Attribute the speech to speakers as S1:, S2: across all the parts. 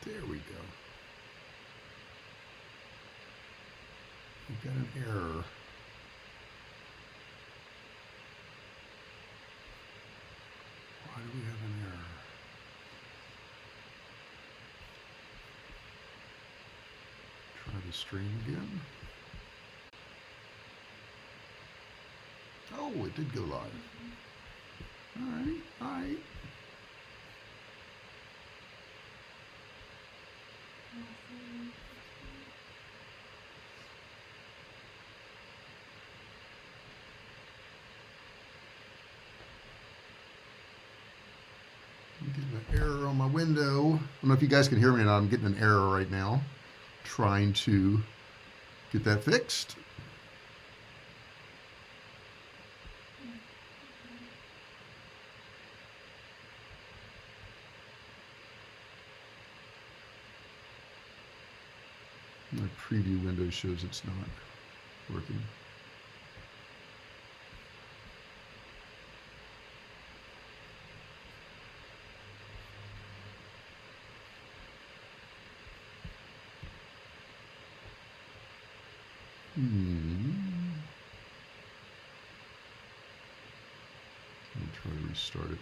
S1: There we go. We've got an error. Why do we have an error? Try the stream again. Oh, it did go live. All right, all right. I'm getting an error on my window. I don't know if you guys can hear me or not. I'm getting an error right now. Trying to get that fixed. My preview window shows it's not working. Let me try to restart it.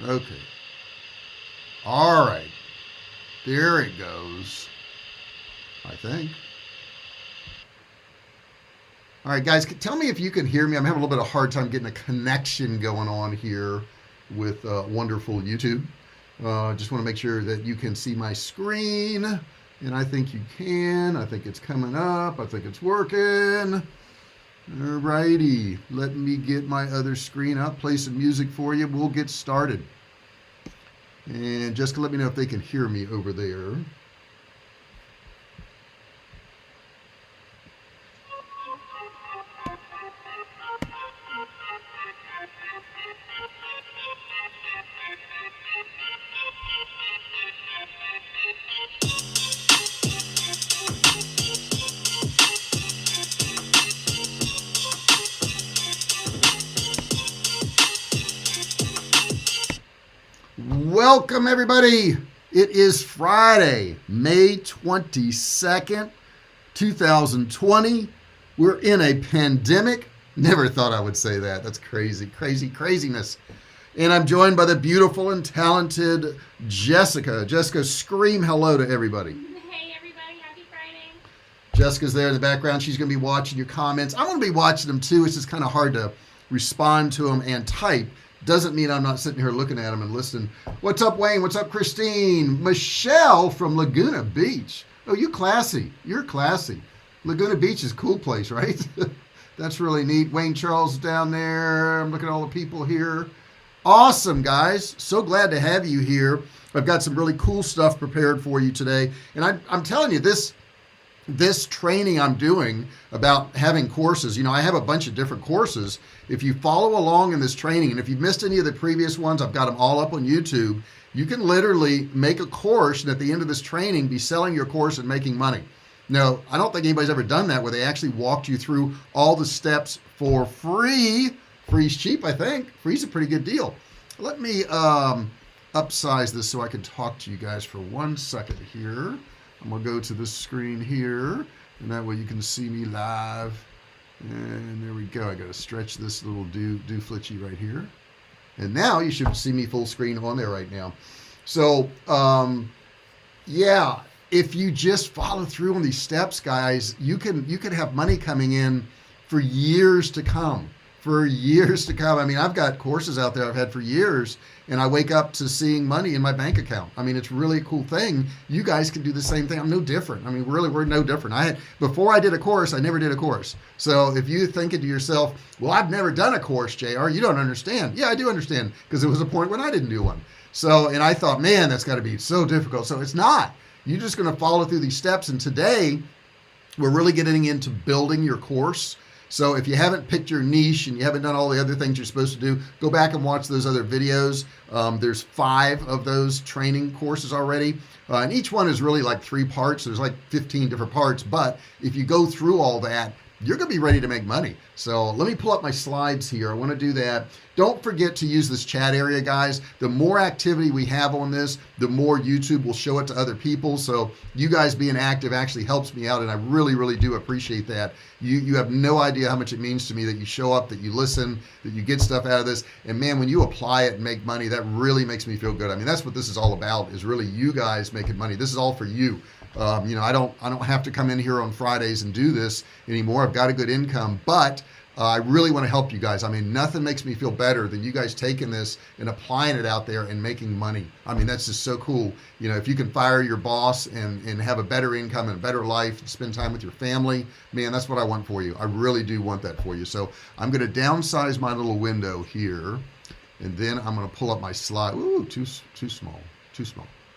S1: Okay. All right. There it goes. I think. All right, guys, tell me if you can hear me. I'm having a little bit of a hard time getting a connection going on here with wonderful YouTube. Just want to make sure that you can see my screen, and I think you can. I think it's coming up. I think it's working. All righty, let me get my other screen up, play some music for you. We'll get started. And Jessica, let me know if they can hear me over there. Welcome, everybody. It is Friday, May 22nd, 2020. We're in a pandemic. Never thought I would say that. That's crazy, crazy, craziness. And I'm joined by the beautiful and talented Jessica. Jessica, scream hello to everybody.
S2: Hey, everybody. Happy Friday.
S1: Jessica's there in the background. She's going to be watching your comments. I'm going to be watching them, too. It's just kind of hard to respond to them and type. Doesn't mean I'm not sitting here looking at them and listening. What's up, Wayne? What's up, Christine? Michelle from Laguna Beach. Oh, you classy. You're classy. Laguna Beach is a cool place, right? That's really neat. Wayne Charles down there. I'm looking at all the people here. Awesome, guys. So glad to have you here. I've got some really cool stuff prepared for you today. And I'm telling you, this training I'm doing about having courses, I have a bunch of different courses. If you follow along in this training, and if you've missed any of the previous ones, I've got them all up on YouTube. You can literally make a course and at the end of this training be selling your course and making money. Now, I don't think anybody's ever done that where they actually walked you through all the steps for free. Free's cheap, I think. Free's a pretty good deal. Let me upsize this so I can talk to you guys for 1 second here. I'm going to go to this screen here, and that way you can see me live. And there we go. I got to stretch this little dooflitchy right here. And now you should see me full screen on there right now. So, yeah, if you just follow through on these steps, guys, you can have money coming in for years to come. For years to come. I mean, I've got courses out there I've had for years, and I wake up to seeing money in my bank account. I mean, it's really a cool thing. You guys can do the same thing. I'm no different. I mean, really, we're no different. Before I did a course, I never did a course. So if you're thinking to yourself, well, I've never done a course, JR, you don't understand. Yeah, I do understand, because there was a point when I didn't do one. So, and I thought, man, that's got to be so difficult. So it's not. You're just going to follow through these steps. And today, we're really getting into building your course. So if you haven't picked your niche and you haven't done all the other things you're supposed to do, go back and watch those other videos. There's 5 of those training courses already. And each one is really like 3 parts. There's like 15 different parts. But if you go through all that, you're going to be ready to make money. So let me pull up my slides here. I want to do that. Don't forget to use this chat area, guys. The more activity we have on this, the more YouTube will show it to other people. So you guys being active actually helps me out, and I really, really do appreciate that. You have no idea how much it means to me that you show up, that you listen, that you get stuff out of this. And man, when you apply it and make money, that really makes me feel good. I mean, that's what this is all about, is really you guys making money. This is all for you. I don't have to come in here on Fridays and do this anymore. I've got a good income, but I really want to help you guys. I mean, nothing makes me feel better than you guys taking this and applying it out there and making money. I mean, that's just so cool. If you can fire your boss and have a better income and a better life and spend time with your family, man, that's what I want for you. I really do want that for you. So I'm going to downsize my little window here, and then I'm going to pull up my slide. Ooh, too small.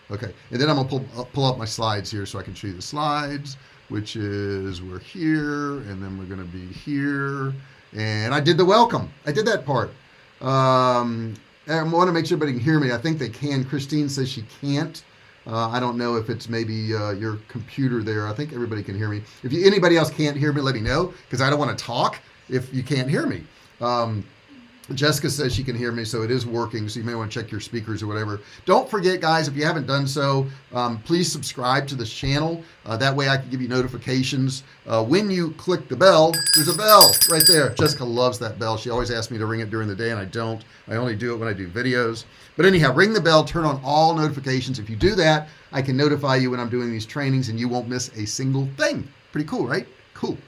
S1: Okay, and then I'm going to pull up my slides here so I can show you the slides, which is we're here, and then we're going to be here. And I did the welcome. I did that part. And I want to make sure everybody can hear me. I think they can. Christine says she can't. I don't know if it's maybe your computer there. I think everybody can hear me. If anybody else can't hear me, let me know, because I don't want to talk if you can't hear me. Jessica says she can hear me, so it is working. So you may want to check your speakers or whatever. Don't forget, guys, if you haven't done so, please subscribe to this channel. That way I can give you notifications. When you click the bell, there's a bell right there. Jessica loves that bell. She always asks me to ring it during the day, and I don't. I only do it when I do videos. But anyhow, ring the bell, turn on all notifications. If you do that, I can notify you when I'm doing these trainings, and you won't miss a single thing. Pretty cool, right? Cool.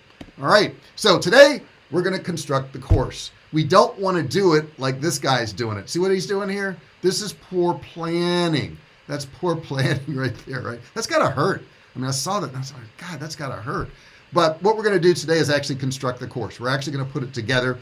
S1: All right. So today we're going to construct the course. We don't want to do it like this guy's doing it. See what he's doing here? This is poor planning. That's poor planning right there, right? That's got to hurt. I mean, I saw that and I was like, God, that's got to hurt. But what we're going to do today is actually construct the course. We're actually going to put it together.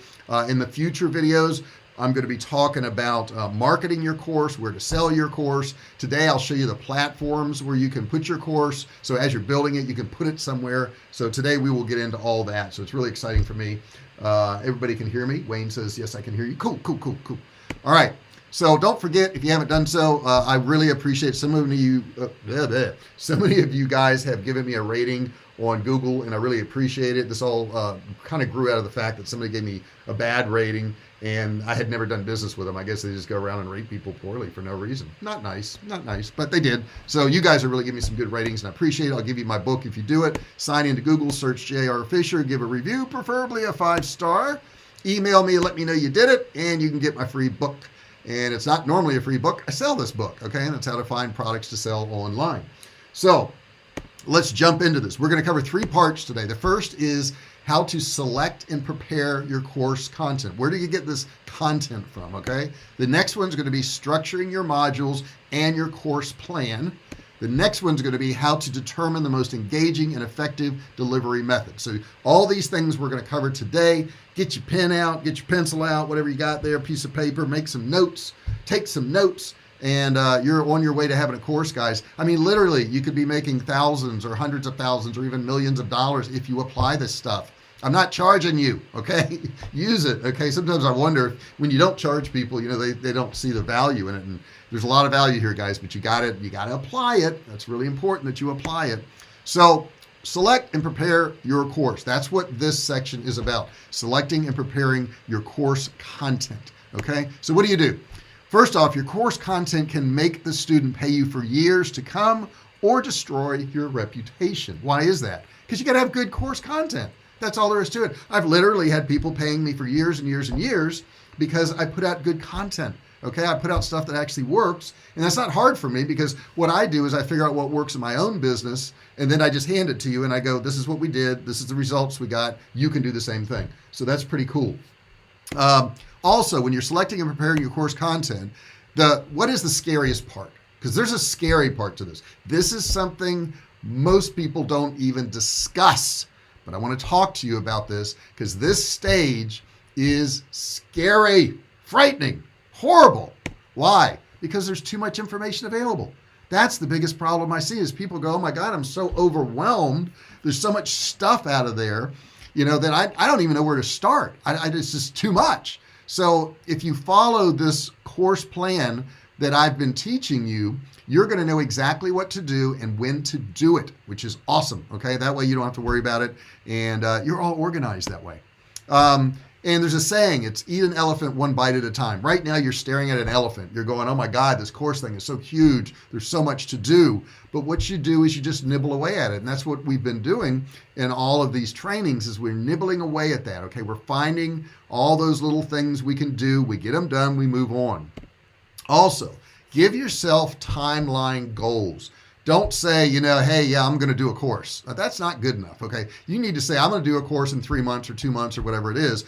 S1: In the future videos, I'm going to be talking about marketing your course, where to sell your course. Today, I'll show you the platforms where you can put your course. So as you're building it, you can put it somewhere. So today we will get into all that. So it's really exciting for me. Everybody can hear me. Wayne says, yes, I can hear you. Cool. All right. So don't forget, if you haven't done so, I really appreciate some of you. So many of you guys have given me a rating on Google, and I really appreciate it. This all kind of grew out of the fact that somebody gave me a bad rating, and I had never done business with them. I guess they just go around and rate people poorly for no reason. Not nice, but they did. So you guys are really giving me some good ratings, and I appreciate it. I'll give you my book if you do it. Sign into Google, search J.R. Fisher, give a review, preferably a 5-star. Email me and let me know you did it, and you can get my free book. And it's not normally a free book. I sell this book, okay? And that's how to find products to sell online. So let's jump into this. We're going to cover 3 parts today. The first is how to select and prepare your course content. Where do you get this content from, okay? The next one's going to be structuring your modules and your course plan. The next one's going to be how to determine the most engaging and effective delivery method. So all these things we're going to cover today. Get your pen out, get your pencil out, whatever you got there, piece of paper, make some notes, take some notes, and you're on your way to having a course, guys. I mean, literally, you could be making thousands or hundreds of thousands or even millions of dollars if you apply this stuff. I'm not charging you, okay? Use it, okay? Sometimes I wonder, when you don't charge people, they don't see the value in it, and there's a lot of value here, guys, but you got to apply it. That's really important that you apply it. So select and prepare your course. That's what this section is about, selecting and preparing your course content, okay? So what do? First off, your course content can make the student pay you for years to come or destroy your reputation. Why is that? Because you got to have good course content. That's all there is to it. I've literally had people paying me for years and years and years because I put out good content. Okay, I put out stuff that actually works, and that's not hard for me, because what I do is I figure out what works in my own business, and then I just hand it to you and I go, this is what we did, this is the results we got, you can do the same thing. So that's pretty cool. Also, when you're selecting and preparing your course content, what is the scariest part? Because there's a scary part to this. This is something most people don't even discuss, but I want to talk to you about this because this stage is scary, frightening, horrible. Why? Because there's too much information available. That's the biggest problem I see, is people go, oh my God, I'm so overwhelmed. There's so much stuff out of there, that I don't even know where to start. It's just too much. So if you follow this course plan, that I've been teaching you, you're going to know exactly what to do and when to do it, which is awesome. Okay, that way you don't have to worry about it, and you're all organized that way. And there's a saying, it's eat an elephant one bite at a time. Right now you're staring at an elephant. You're going, oh my God, this course thing is so huge. There's so much to do. But what you do is you just nibble away at it. And that's what we've been doing in all of these trainings, is we're nibbling away at that. Okay, we're finding all those little things we can do. We get them done, we move on. Also, give yourself timeline goals. Don't say, hey, yeah, I'm going to do a course. That's not good enough, okay? You need to say, I'm going to do a course in 3 months or 2 months or whatever it is.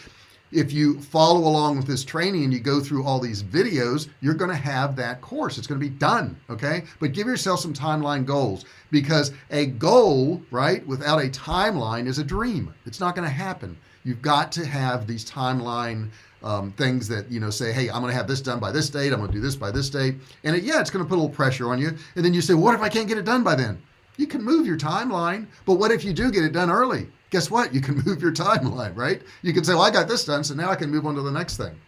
S1: If you follow along with this training and you go through all these videos, you're going to have that course. It's going to be done, okay? But give yourself some timeline goals, because a goal, right, without a timeline is a dream. It's not going to happen. You've got to have these timeline things that, say, hey, I'm going to have this done by this date. I'm going to do this by this date. And it's going to put a little pressure on you. And then you say, what if I can't get it done by then? You can move your timeline. But what if you do get it done early? Guess what? You can move your timeline, right? You can say, well, I got this done, so now I can move on to the next thing.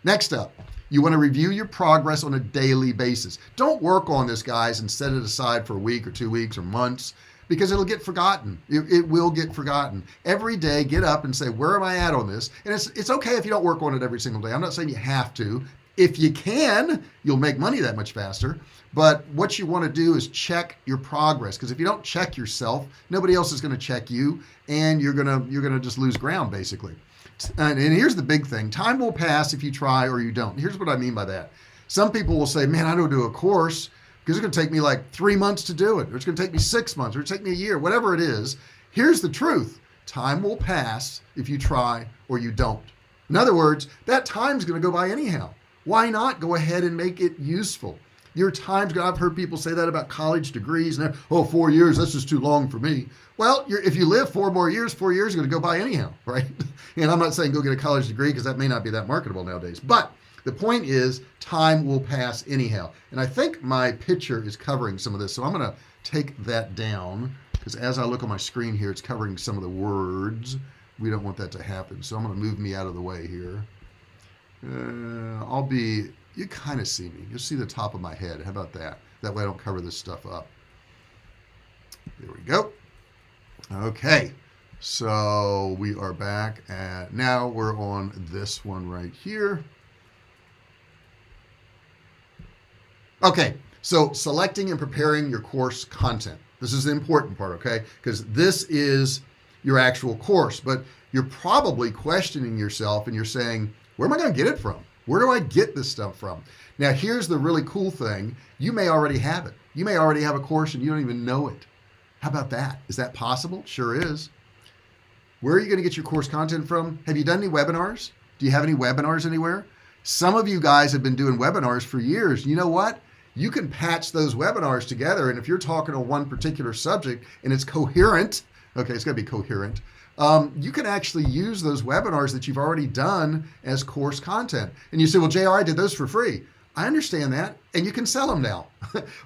S1: Next up, you want to review your progress on a daily basis. Don't work on this, guys, and set it aside for a week or 2 weeks or months, because it'll get forgotten. It will get forgotten. Every day, get up and say, where am I at on this? And it's okay if you don't work on it every single day. I'm not saying you have to. If you can, you'll make money that much faster. But what you want to do is check your progress, because if you don't check yourself, nobody else is going to check you, and you're gonna just lose ground, basically. And here's the big thing: time will pass if you try or you don't. Here's what I mean by that. Some people will say, man, I don't do a course because it's going to take me like 3 months to do it, or it's going to take me 6 months, or it's going to take me a year, whatever it is. Here's the truth: time will pass if you try or you don't. In other words, that time's going to go by anyhow. Why not go ahead and make it useful? Your time's going. I've heard people say that about college degrees, and 4 years, that's just too long for me. Well, if you live 4 more years, 4 years are going to go by anyhow, right? And I'm not saying go get a college degree, because that may not be that marketable nowadays. But the point is, time will pass anyhow. And I think my picture is covering some of this, so I'm going to take that down, because as I look on my screen here, it's covering some of the words. We don't want that to happen, so I'm going to move me out of the way here. You kind of see me. You'll see the top of my head. How about that? That way I don't cover this stuff up. There we go. Okay. So we are back at, now we're on this one right here. Okay. So selecting and preparing your course content. This is the important part, okay? Because this is your actual course, but you're probably questioning yourself and you're saying, where am I going to get it from? Where do I get this stuff from? Now, here's the really cool thing. You may already have it. You may already have a course and you don't even know it. How about that? Is that possible? Sure is. Where are you going to get your course content from? Have you done any webinars? Do you have any webinars anywhere? Some of you guys have been doing webinars for years. You know what? You can patch those webinars together, and if you're talking on one particular subject and it's coherent, okay, it's got to be coherent, you can actually use those webinars that you've already done as course content. And you say, well, JR, I did those for free. I understand that, and you can sell them now.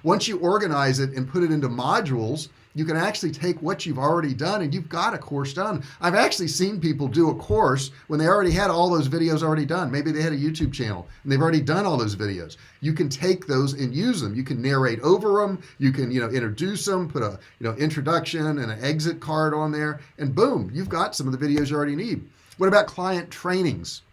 S1: Once you organize it and put it into modules, you can actually take what you've already done and you've got a course done. I've actually seen people do a course when they already had all those videos already done. Maybe they had a YouTube channel and they've already done all those videos. You can take those and use them. You can narrate over them. You can, introduce them, put a, introduction and an exit card on there, and boom, you've got some of the videos you already need. What about client trainings?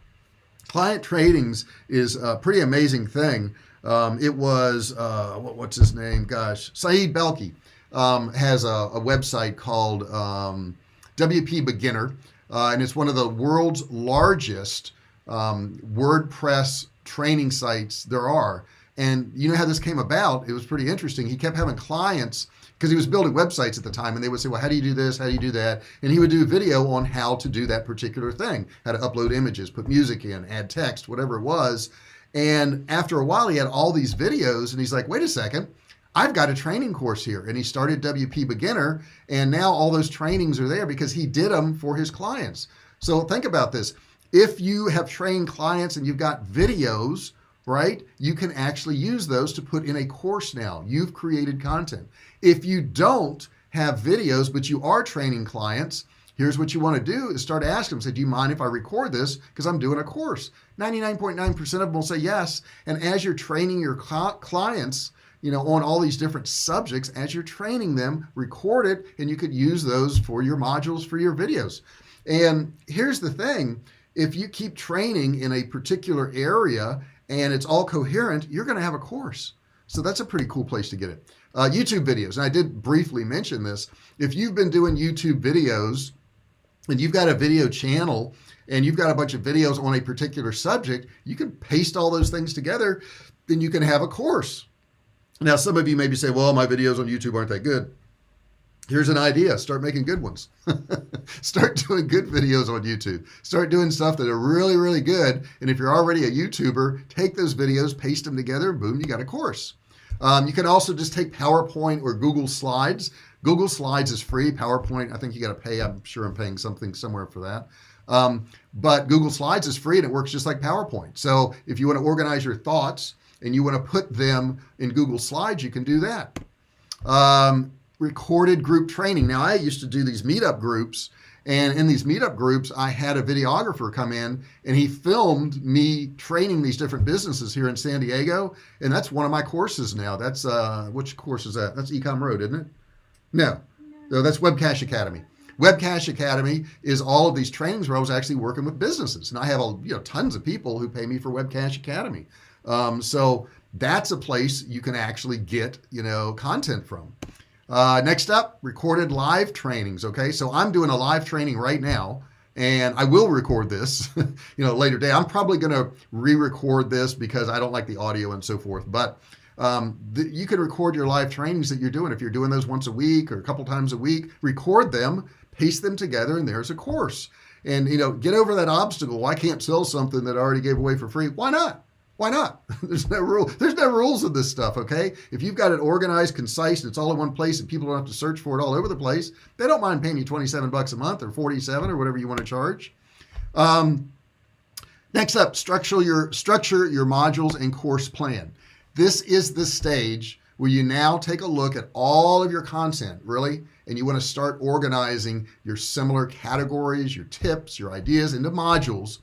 S1: Client trainings is a pretty amazing thing. It was, what's his name? Gosh, Saeed Belki. Has a website called WP Beginner, and it's one of the world's largest WordPress training sites there are. And you know how this came about? It was pretty interesting. He kept having clients, because he was building websites at the time, and they would say, well, how do you do this? How do you do that? And he would do a video on how to do that particular thing, how to upload images, put music in, add text, whatever it was. And after a while, he had all these videos, and he's like, wait a second, I've got a training course here. And he started WP Beginner, and now all those trainings are there because he did them for his clients. So think about this. If you have trained clients and you've got videos, right, you can actually use those to put in a course now. You've created content. If you don't have videos, but you are training clients, here's what you want to do is start asking them, say, do you mind if I record this? Because I'm doing a course. 99.9% of them will say yes. And as you're training your clients, on all these different subjects, as you're training them, record it, and you could use those for your modules, for your videos. And here's the thing, if you keep training in a particular area and it's all coherent, you're going to have a course. So that's a pretty cool place to get it. YouTube videos, and I did briefly mention this. If you've been doing YouTube videos and you've got a video channel and you've got a bunch of videos on a particular subject, you can paste all those things together, then you can have a course. Now, some of you maybe say, well, my videos on YouTube aren't that good. Here's an idea. Start making good ones. Start doing good videos on YouTube. Start doing stuff that are really, really good. And if you're already a YouTuber, take those videos, paste them together, and boom, you got a course. You can also just take PowerPoint or Google Slides. Google Slides is free. PowerPoint, I think you got to pay. I'm sure I'm paying something somewhere for that. But Google Slides is free and it works just like PowerPoint. So if you want to organize your thoughts and you want to put them in Google Slides, you can do that. Recorded group training. Now, I used to do these meetup groups, and in these meetup groups, I had a videographer come in and he filmed me training these different businesses here in San Diego. And that's one of my courses now. That's, which course is that? That's Ecom Road, isn't it? No, that's Webcash Academy. Webcash Academy is all of these trainings where I was actually working with businesses. And I have tons of people who pay me for Webcash Academy. So that's a place you can actually get, content from. Next up, recorded live trainings. Okay. So I'm doing a live training right now and I will record this, later day. I'm probably going to re-record this because I don't like the audio and so forth, but, you can record your live trainings that you're doing. If you're doing those once a week or a couple times a week, record them, paste them together, and there's a course. And, get over that obstacle. I can't sell something that I already gave away for free. Why not? Why not? There's no rule. There's no rules in this stuff, okay? If you've got it organized, concise, and it's all in one place and people don't have to search for it all over the place, they don't mind paying you $27 a month or $47 or whatever you want to charge. Next up, structure your modules and course plan. This is the stage where you now take a look at all of your content, really, and you want to start organizing your similar categories, your tips, your ideas into modules,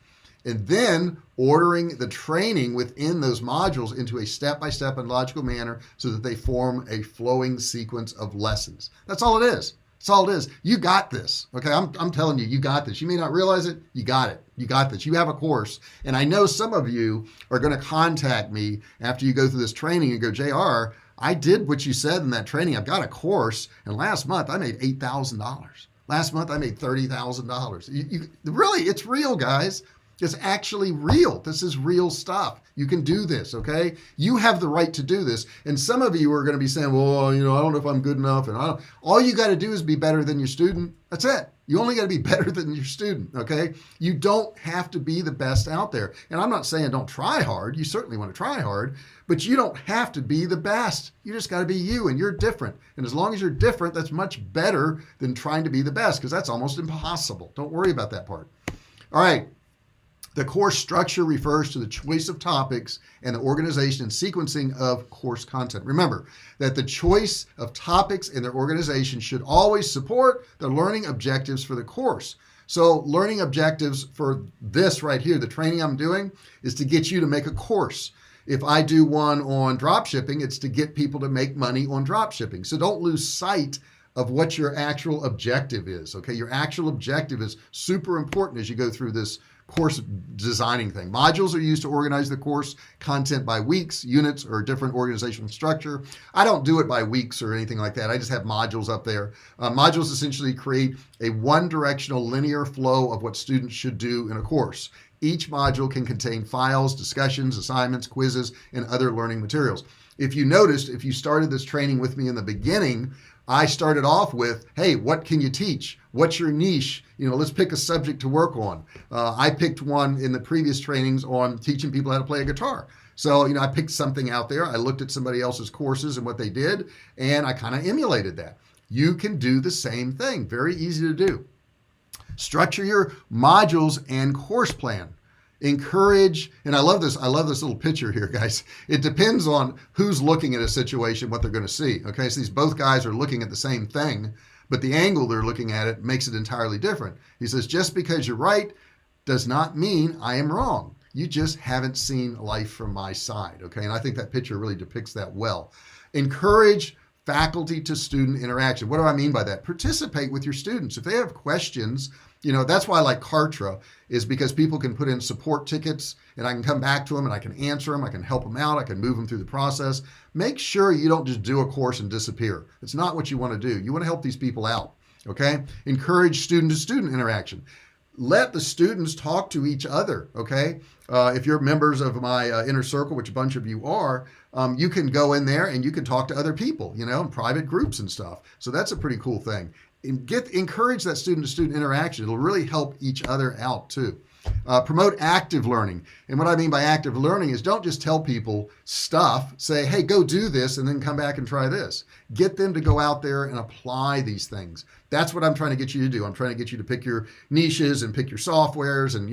S1: and then ordering the training within those modules into a step-by-step and logical manner so that they form a flowing sequence of lessons. That's all it is. That's all it is. You got this. Okay. I'm telling you, you got this. You may not realize it. You got it. You got this. You have a course. And I know some of you are going to contact me after you go through this training and go, JR, I did what you said in that training. I've got a course. And last month I made $8,000. Last month I made $30,000. Really, it's real, guys. It's actually real. This is real stuff. You can do this, okay? You have the right to do this. And some of you are going to be saying, well, I don't know if I'm good enough. And all you got to do is be better than your student. That's it. You only got to be better than your student, okay? You don't have to be the best out there. And I'm not saying don't try hard. You certainly want to try hard, but you don't have to be the best. You just got to be you, and you're different. And as long as you're different, that's much better than trying to be the best, because that's almost impossible. Don't worry about that part. All right. The course structure refers to the choice of topics and the organization and sequencing of course content. Remember that the choice of topics and their organization should always support the learning objectives for the course. So learning objectives for this right here, the training I'm doing, is to get you to make a course. If I do one on drop shipping, it's to get people to make money on drop shipping. So don't lose sight of what your actual objective is. Okay, your actual objective is super important as you go through this course designing thing. Modules are used to organize the course content by weeks, units, or different organizational structure. I don't do it by weeks or anything like that. I just have modules up there. Modules essentially create a one-directional linear flow of what students should do in a course. Each module can contain files, discussions, assignments, quizzes, and other learning materials. If you noticed, if you started this training with me in the beginning, I started off with, hey, what can you teach? What's your niche? Let's pick a subject to work on. I picked one in the previous trainings on teaching people how to play a guitar. So, I picked something out there. I looked at somebody else's courses and what they did, and I kind of emulated that. You can do the same thing. Very easy to do. Structure your modules and course plan. Encourage, and I love this little picture here, guys. It depends on who's looking at a situation, what they're going to see. Okay, so these both guys are looking at the same thing, but the angle they're looking at it makes it entirely different. He says, just because you're right does not mean I am wrong. You just haven't seen life from my side. Okay. And I think that picture really depicts that well. Encourage faculty to student interaction. What do I mean by that? Participate with your students. If they have questions, that's why I like Kartra, is because people can put in support tickets and I can come back to them and I can answer them. I can help them out. I can move them through the process. Make sure you don't just do a course and disappear. It's not what you want to do. You want to help these people out. Okay. Encourage student to student interaction. Let the students talk to each other. Okay. If you're members of my inner circle, which a bunch of you are, you can go in there and you can talk to other people, in private groups and stuff. So that's a pretty cool thing. Encourage that student to student interaction. It'll really help each other out too. Promote active learning. And what I mean by active learning is don't just tell people stuff, say, hey, go do this and then come back and try this. Get them to go out there and apply these things. That's what I'm trying to get you to do. I'm trying to get you to pick your niches and pick your softwares, and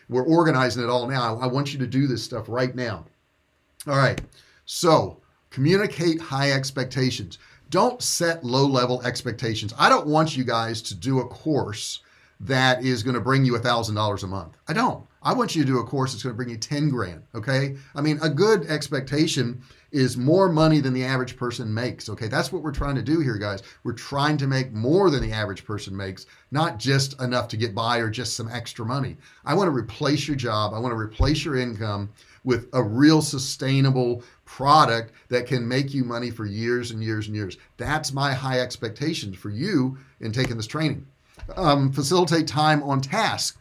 S1: we're organizing it all now. I want you to do this stuff right now. All right. So communicate high expectations. Don't set low-level expectations. I don't want you guys to do a course that is going to bring you $1,000 a month. I don't. I want you to do a course that's going to bring you 10 grand. Okay. I mean, a good expectation is more money than the average person makes. Okay. That's what we're trying to do here, guys. We're trying to make more than the average person makes, not just enough to get by or just some extra money. I want to replace your job. I want to replace your income with a real sustainable product that can make you money for years and years and years. That's my high expectations for you in taking this training. Facilitate time on task.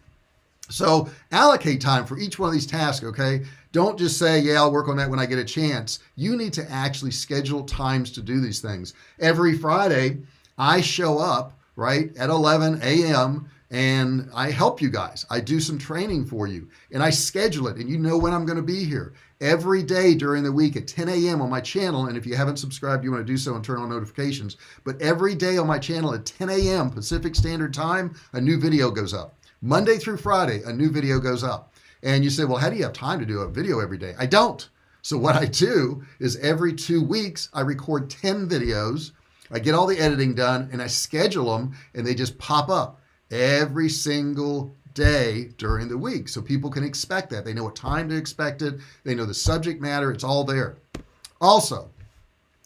S1: So allocate time for each one of these tasks. Okay. Don't just say, yeah, I'll work on that when I get a chance. You need to actually schedule times to do these things. Every Friday, I show up right at 11 a.m. and I help you guys. I do some training for you and I schedule it, and you know when I'm going to be here every day during the week at 10 a.m. on my channel. And if you haven't subscribed, you want to do so and turn on notifications. But every day on my channel at 10 a.m. Pacific Standard Time, a new video goes up. Monday through Friday, a new video goes up. And you say, well, how do you have time to do a video every day? I don't. So what I do is every 2 weeks, I record 10 videos. I get all the editing done and I schedule them, and they just pop up every single day during the week. So people can expect that. They know what time to expect it. They know the subject matter. It's all there. Also,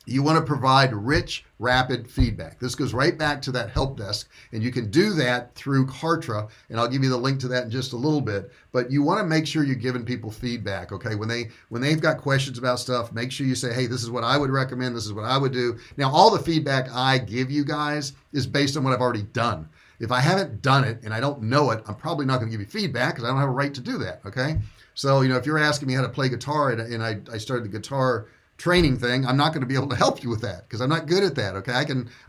S1: you want to provide rich, rapid feedback. This goes right back to that help desk, and you can do that through Kartra, and I'll give you the link to that in just a little bit. But you want to make sure you're giving people feedback. Okay, when they've got questions about stuff, make sure you say, hey, this is what I would recommend. This is what I would do. Now, all the feedback I give you guys is based on what I've already done. If I haven't done it and I don't know it, I'm probably not going to give you feedback because I don't have a right to do that. Okay. So, if you're asking me how to play guitar and I started the guitar training thing, I'm not going to be able to help you with that because I'm not good at that. Okay. I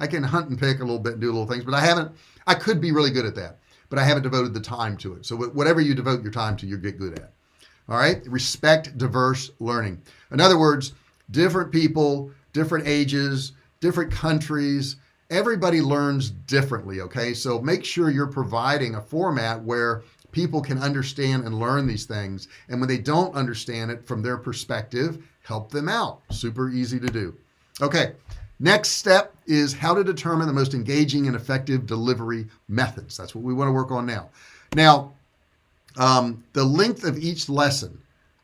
S1: can hunt and pick a little bit and do little things, but I could be really good at that, but I haven't devoted the time to it. So whatever you devote your time to, you get good at. All right. Respect diverse learning. In other words, different people, different ages, different countries, everybody learns differently. Okay. So make sure you're providing a format where people can understand and learn these things. And when they don't understand it from their perspective, help them out. Super easy to do. Okay. Next step is how to determine the most engaging and effective delivery methods. That's what we want to work on now. Now, the length of each lesson.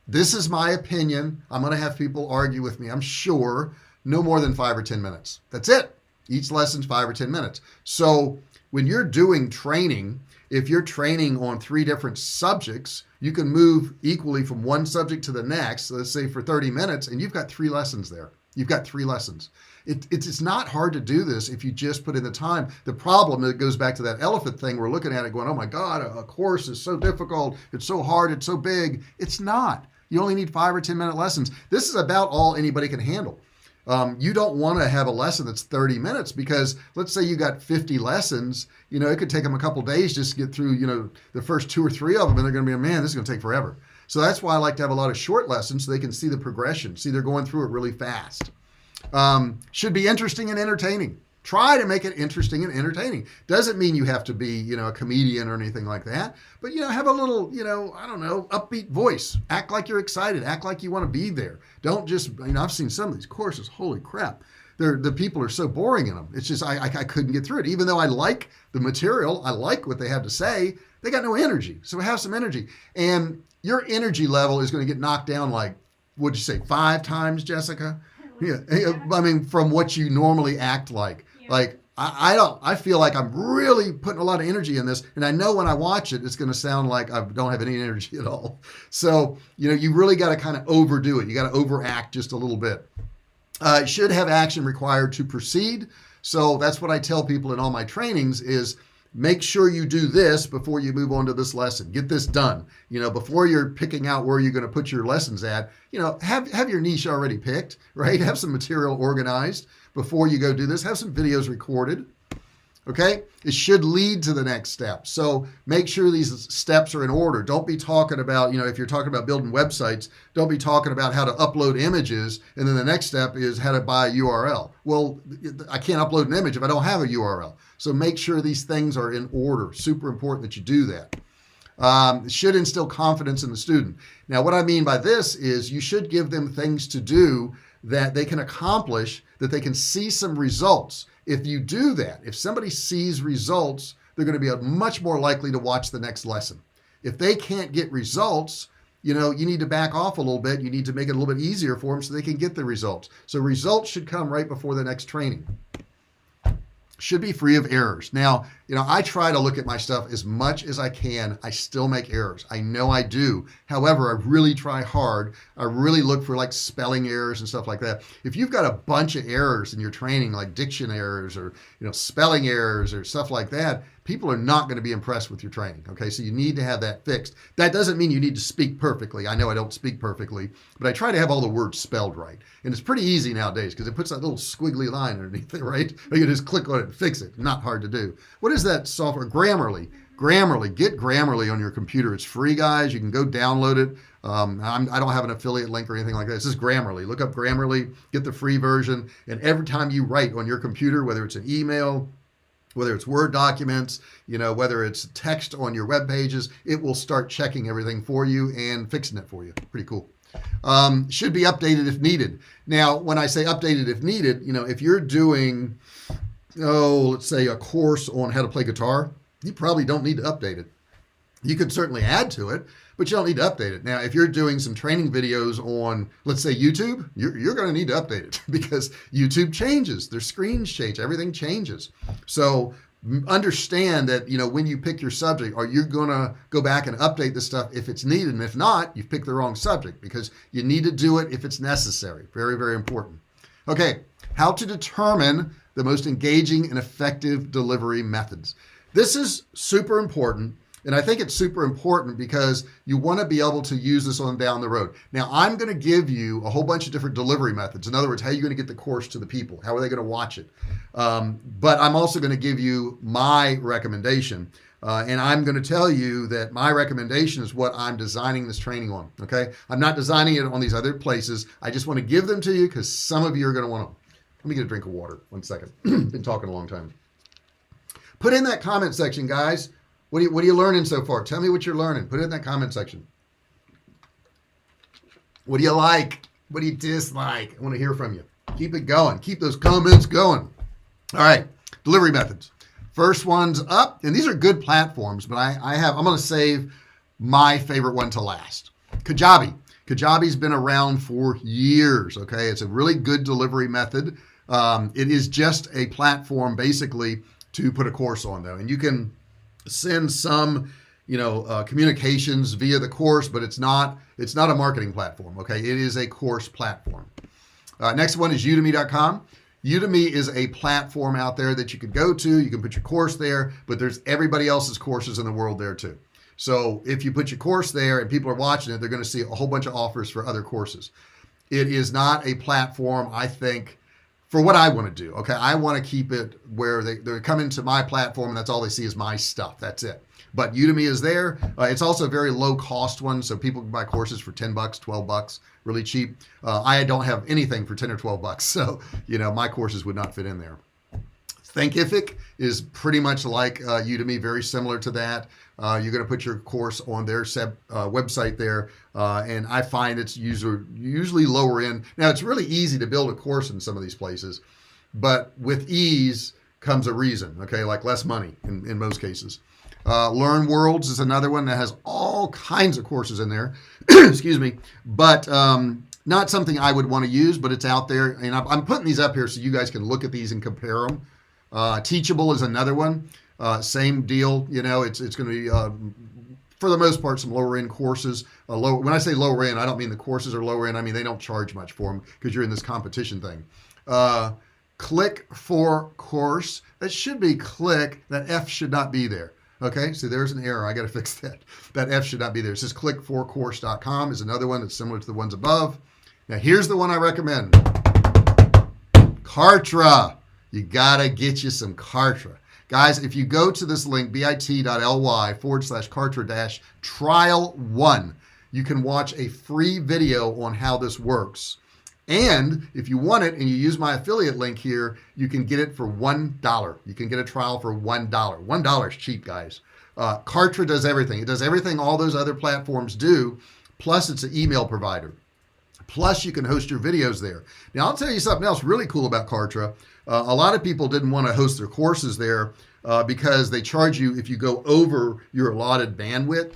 S1: This is my opinion. I'm going to have people argue with me, I'm sure. No more than 5 or 10 minutes. That's it. Each lesson's 5 or 10 minutes. So when you're doing training, if you're training on 3 different subjects, you can move equally from one subject to the next, let's say for 30 minutes, and you've got 3 lessons there. You've got 3 lessons. It's not hard to do this if you just put in the time. The problem, it goes back to that elephant thing. We're looking at it going, oh my God, a course is so difficult. It's so hard. It's so big. It's not. You only need 5 or 10 minute lessons. This is about all anybody can handle. You don't want to have a lesson that's 30 minutes because let's say you got 50 lessons, it could take them a couple days just to get through, the first 2 or 3 of them, and they're going to be, man, this is going to take forever. So that's why I like to have a lot of short lessons so they can see the progression, see they're going through it really fast. Should be interesting and entertaining. Try to make it interesting and entertaining. Doesn't mean you have to be, a comedian or anything like that, but, have a little, I don't know, upbeat voice. Act like you're excited. Act like you want to be there. Don't just, I've seen some of these courses. Holy crap. The people are so boring in them. It's just I couldn't get through it. Even though I like the material, I like what they have to say, they got no energy. So have some energy. And your energy level is going to get knocked down like, what'd you say, 5 times, Jessica? Yeah. I mean, from what you normally act like.
S2: Yeah.
S1: Like, I feel like I'm really putting a lot of energy in this, and I know when I watch it, it's going to sound like I don't have any energy at all. So, you really got to kind of overdo it. You got to overact just a little bit. It should have action required to proceed. So that's what I tell people in all my trainings is make sure you do this before you move on to this lesson. Get this done. Before you're picking out where you're going to put your lessons at, have your niche already picked, right? Have some material organized before you go do this. Have some videos recorded. Okay, it should lead to the next step. So make sure these steps are in order. Don't be talking about, if you're talking about building websites, don't be talking about how to upload images. And then the next step is how to buy a URL. Well, I can't upload an image if I don't have a URL. So make sure these things are in order. Super important that you do that. It should instill confidence in the student. Now, what I mean by this is you should give them things to do that they can accomplish, that they can see some results. If you do that, if somebody sees results, they're going to be much more likely to watch the next lesson. If they can't get results, you need to back off a little bit. You need to make it a little bit easier for them so they can get the results. So results should come right before the next training. Should be free of errors. Now, I try to look at my stuff as much as I can. I still make errors. I know I do. However, I really try hard. I really look for like spelling errors and stuff like that. If you've got a bunch of errors in your training, like diction errors or, spelling errors or stuff like that, people are not going to be impressed with your training. Okay. So you need to have that fixed. That doesn't mean you need to speak perfectly. I know I don't speak perfectly, but I try to have all the words spelled right. And it's pretty easy nowadays because it puts that little squiggly line underneath it, right? You can just click on it and fix it. Not hard to do. What is that software? Grammarly. Get Grammarly on your computer. It's free, guys. You can go download it. I don't have an affiliate link or anything like that. It's just Grammarly. Look up Grammarly, get the free version. And every time you write on your computer, whether it's an email, whether it's Word documents, whether it's text on your web pages, it will start checking everything for you and fixing it for you. Pretty cool. Should be updated if needed. Now, when I say updated if needed, if you're doing, let's say a course on how to play guitar, you probably don't need to update it. You could certainly add to it, but you don't need to update it. Now, if you're doing some training videos on, let's say YouTube, you're going to need to update it because YouTube changes, their screens change, everything changes. So understand that, when you pick your subject, are you going to go back and update this stuff if it's needed? And if not, you've picked the wrong subject because you need to do it if it's necessary. Very, very important. Okay. How to determine the most engaging and effective delivery methods. This is super important. And I think it's super important because you want to be able to use this on down the road. Now, I'm going to give you a whole bunch of different delivery methods. In other words, how are you going to get the course to the people? How are they going to watch it? But I'm also going to give you my recommendation. And I'm going to tell you that my recommendation is what I'm designing this training on. Okay. I'm not designing it on these other places. I just want to give them to you because some of you are going to want to. Let me get a drink of water. 1 second. Been talking a long time. Put in that comment section, guys. What are you learning so far? Tell me what you're learning. Put it in that comment section. What do you like? What do you dislike? I want to hear from you. Keep it going. Keep those comments going. All right. Delivery methods. First one's up. And these are good platforms, but I'm going to save my favorite one to last. Kajabi. Kajabi's been around for years. Okay. It's a really good delivery method. It is just a platform basically to put a course on though. And you can send some, communications via the course, but it's not a marketing platform. Okay. It is a course platform. Next one is udemy.com. Udemy is a platform out there that you could go to. You can put your course there, but there's everybody else's courses in the world there too. So if you put your course there and people are watching it, they're going to see a whole bunch of offers for other courses. It is not a platform, I think, for what I want to do. Okay. I want to keep it where they come into my platform and that's all they see is my stuff. That's it. But Udemy is there. It's also a very low cost one. So people can buy courses for $10, $12, really cheap. I don't have anything for 10 or $12. So, my courses would not fit in there. Thinkific is pretty much like Udemy, very similar to that. You're going to put your course on their website there, and I find it's usually lower end. Now, it's really easy to build a course in some of these places, but with ease comes a reason, okay, like less money in most cases. Learn Worlds is another one that has all kinds of courses in there. Excuse me, but not something I would want to use, but it's out there, and I'm putting these up here so you guys can look at these and compare them. Teachable is another one. Same deal, it's going to be for the most part some lower end courses. When I say lower end, I don't mean the courses are lower end. I mean they don't charge much for them because you're in this competition thing. Click for course. That should be click. That F should not be there. Okay, so there's an error. I got to fix that. That F should not be there. It says click4course.com is another one that's similar to the ones above. Now, here's the one I recommend. Kartra. You got to get you some Kartra. Guys, if you go to this link, bit.ly/Kartra-trial1, you can watch a free video on how this works. And if you want it and you use my affiliate link here, you can get it for $1. You can get a trial for $1. $1 is cheap, guys. Kartra does everything. It does everything all those other platforms do, plus it's an email provider. Plus you can host your videos there. Now I'll tell you something else really cool about Kartra. A lot of people didn't want to host their courses there because they charge you if you go over your allotted bandwidth.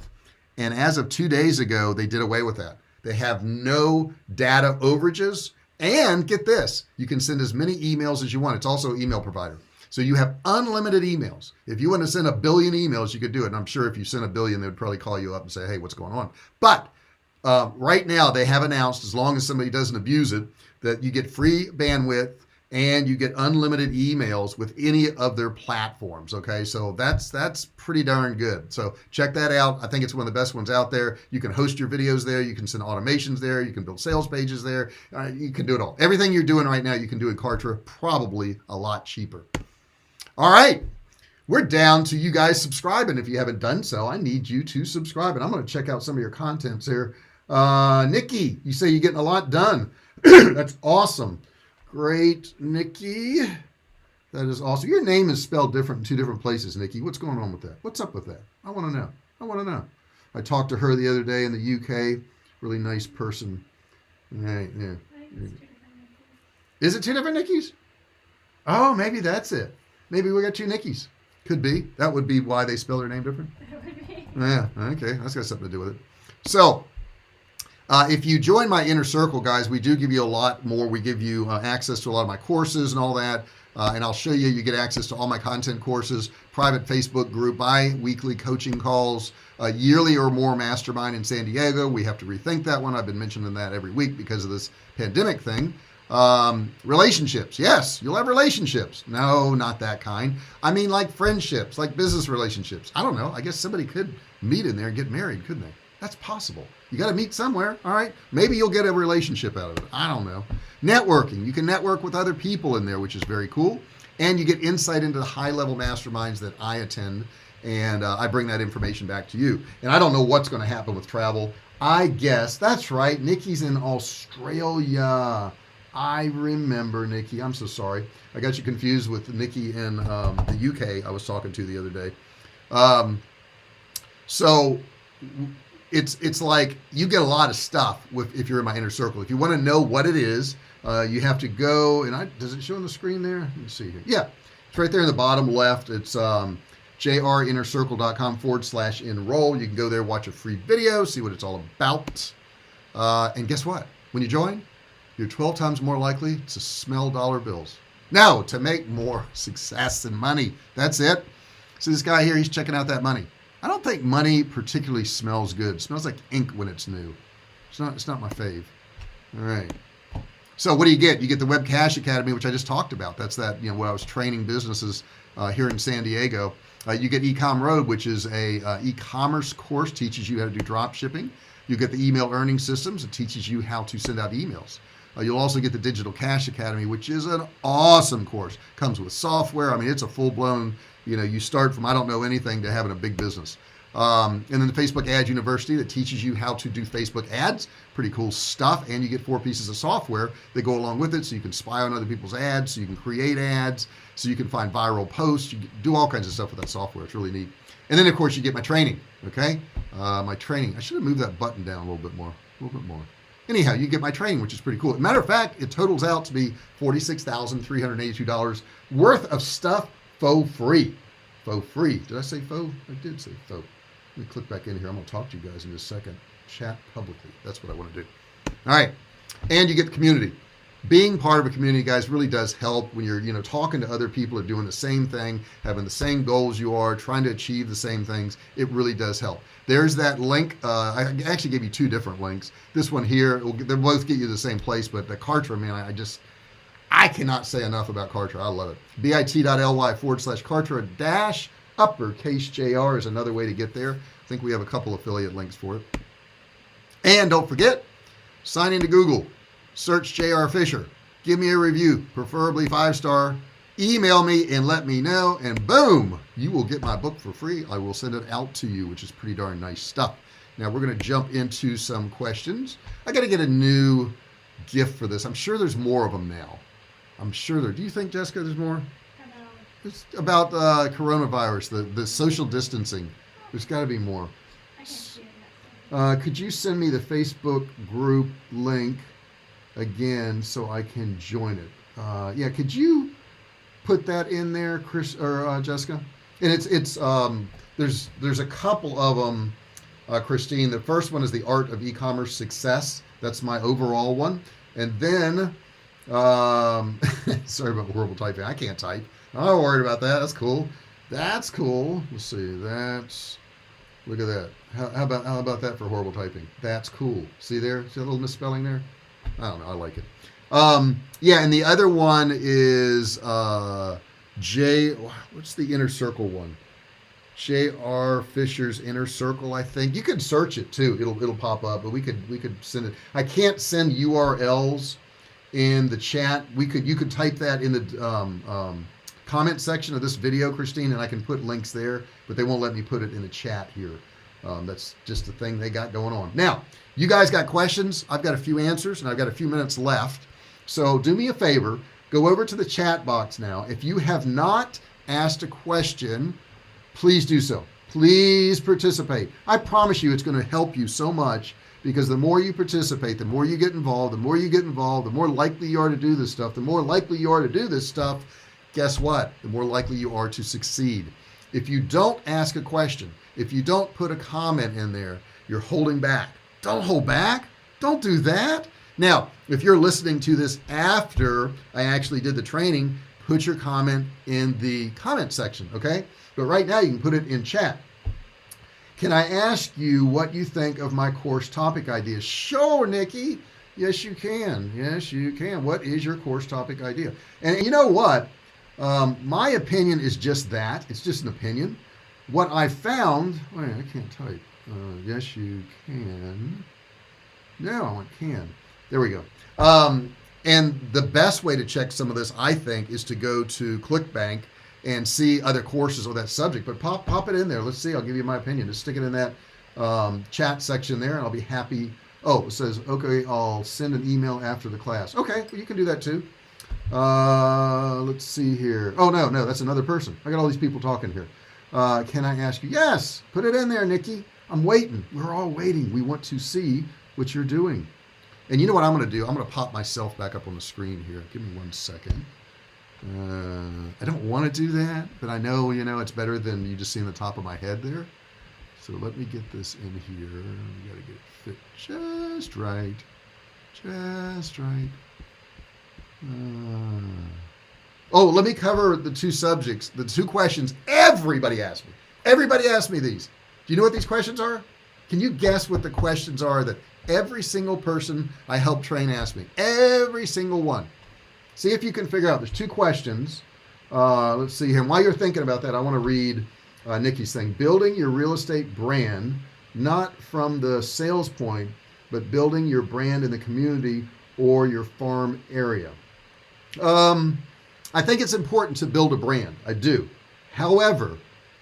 S1: And as of 2 days ago, they did away with that. They have no data overages. And get this, you can send as many emails as you want. It's also an email provider. So you have unlimited emails. If you want to send 1 billion emails, you could do it. And I'm sure if you sent 1 billion, they would probably call you up and say, hey, what's going on? But right now, they have announced, as long as somebody doesn't abuse it, that you get free bandwidth and you get unlimited emails with any of their platforms. Okay, so that's pretty darn good. So check that out. I think it's one of the best ones out there. You can host your videos there. You can send automations there. You can build sales pages there. You can do it all. Everything you're doing right now, you can do in Kartra, probably a lot cheaper. All right, we're down to you guys subscribing. If you haven't done so, I need you to subscribe. And I'm going to check out some of your contents here. Nikki, you say you're getting a lot done. That's awesome. Great, Nikki. That is awesome. Your name is spelled different in 2 different places, Nikki. What's going on with that? What's up with that? I want to know. I talked to her the other day in the UK. Really nice person. Yeah. Is it 2 different Nikki's? Oh, maybe that's it. Maybe we got 2 Nikki's. Could be. That would be why they spell their name different.
S2: That would be.
S1: Yeah, okay. That's got something to do with it. So, if you join my inner circle, guys, we do give you a lot more. We give you access to a lot of my courses and all that. And I'll show you, you get access to all my content courses, private Facebook group, bi-weekly coaching calls, yearly or more mastermind in San Diego. We have to rethink that one. I've been mentioning that every week because of this pandemic thing. Relationships. Yes, you'll have relationships. No, not that kind. I mean, like friendships, like business relationships. I don't know. I guess somebody could meet in there and get married, couldn't they? That's possible. You got to meet somewhere. All right. Maybe you'll get a relationship out of it. I don't know. Networking. You can network with other people in there, which is very cool. And you get insight into the high-level masterminds that I attend. And I bring that information back to you. And I don't know what's going to happen with travel. I guess. That's right. Nikki's in Australia. I remember, Nikki. I'm so sorry. I got you confused with Nikki in the UK I was talking to the other day. So it's like you get a lot of stuff if you're in my inner circle. If you want to know what it is, you have to go, and does it show on the screen there? Let me see here. Yeah, it's right there in the bottom left. It's jrinnercircle.com/enroll. You can go there, watch a free video, see what it's all about. And guess what? When you join, you're 12 times more likely to smell dollar bills. No, to make more success and money. That's it. So this guy here, he's checking out that money. I don't think money particularly smells good. It smells like ink when it's new. It's not my fave. All right. So what do you get? You get the Web Cash Academy, which I just talked about. That's that, where I was training businesses here in San Diego. You get Ecom Road, which is a e-commerce course, teaches you how to do drop shipping. You get the email earning systems. It teaches you how to send out emails. You'll also get the Digital Cash Academy, which is an awesome course. Comes with software. I mean, it's a full-blown, you start from I don't know anything to having a big business. And then the Facebook Ads University that teaches you how to do Facebook ads. Pretty cool stuff. And you get 4 pieces of software that go along with it, so you can spy on other people's ads, so you can create ads, so you can find viral posts. You can do all kinds of stuff with that software. It's really neat. And then, of course, you get my training, okay? My training. I should have moved that button down a little bit more. Anyhow, you get my training, which is pretty cool. Matter of fact, it totals out to be $46,382 worth of stuff for free. For free. Did I say faux? I did say faux. Let me click back in here. I'm going to talk to you guys in just a second. Chat publicly. That's what I want to do. All right. And you get the community. Being part of a community, guys, really does help when you're, talking to other people who are doing the same thing, having the same goals you are, trying to achieve the same things. It really does help. There's that link. I actually gave you two different links. This one here, they both get you to the same place, but the Kartra, man, I cannot say enough about Kartra. I love it. bit.ly/Kartra uppercase JR is another way to get there. I think we have a couple affiliate links for it. And don't forget, sign into Google. Search J.R. Fisher. Give me a review, preferably 5-star. Email me and let me know, and boom, you will get my book for free. I will send it out to you, which is pretty darn nice stuff. Now we're going to jump into some questions. I got to get a new gift for this. I'm sure there's more of them now. I'm sure there. Do you think, Jessica, there's more? It's about coronavirus, the social distancing. There's got to be more. Could you send me the Facebook group link again so I can join it? Yeah, could you put that in there, Chris or Jessica? And it's there's a couple of them, Christine. The first one is the Art of E-commerce Success. That's my overall one. And then sorry about horrible typing. I can't type. I'm not worried about that. That's cool. Let's see. Look at that. How about that for horrible typing? That's cool. See there? See a little misspelling there? I don't know. I like it. Yeah, and the other one is what's the inner circle one? J.R. Fisher's Inner Circle, I think. You could search it too. It'll pop up, but we could send it. I can't send URLs in the chat. You could type that in the comment section of this video, Christine, and I can put links there, but they won't let me put it in the chat here. That's just the thing they got going on. Now, you guys got questions. I've got a few answers, and I've got a few minutes left. So do me a favor. Go over to the chat box now. If you have not asked a question, please do so. Please participate. I promise you it's going to help you so much, because the more you participate, the more you get involved, the more likely you are to do this stuff. The more likely you are to do this stuff, guess what? The more likely you are to succeed. If you don't ask a question, if you don't put a comment in there, you're holding back. Don't hold back. Don't do that. Now, if you're listening to this after I actually did the training, put your comment in the comment section, okay? But right now you can put it in chat. Can I ask you what you think of my course topic ideas? Sure, Nikki. Yes, you can. Yes, you can. What is your course topic idea? And you know what? My opinion is just that. It's just an opinion. What I found, wait, I can't type. Yes, you can. No, I want can. There we go. And the best way to check some of this, I think, is to go to ClickBank and see other courses on that subject. But pop it in there. Let's see. I'll give you my opinion. Just stick it in that chat section there, and I'll be happy. Oh, it says, okay, I'll send an email after the class. Okay, well, you can do that too. Let's see here. Oh, no, that's another person. I got all these people talking here. Can I ask you? Yes, put it in there, Nikki. I'm waiting. We're all waiting. We want to see what you're doing. And you know what I'm going to do? I'm going to pop myself back up on the screen here. Give me 1 second. I don't want to do that, but I know, it's better than you just seeing the top of my head there. So let me get this in here. We got to get it fit just right. Just right. Oh, let me cover the two subjects, the two questions everybody asked me. Everybody asked me these. Do you know what these questions are? Can you guess what the questions are that every single person I help train asked me? Every single one. See if you can figure out. There's two questions. Let's see here. And while you're thinking about that, I want to read Nikki's thing. Building your real estate brand, not from the sales point, but building your brand in the community or your farm area. I think it's important to build a brand. I do. However,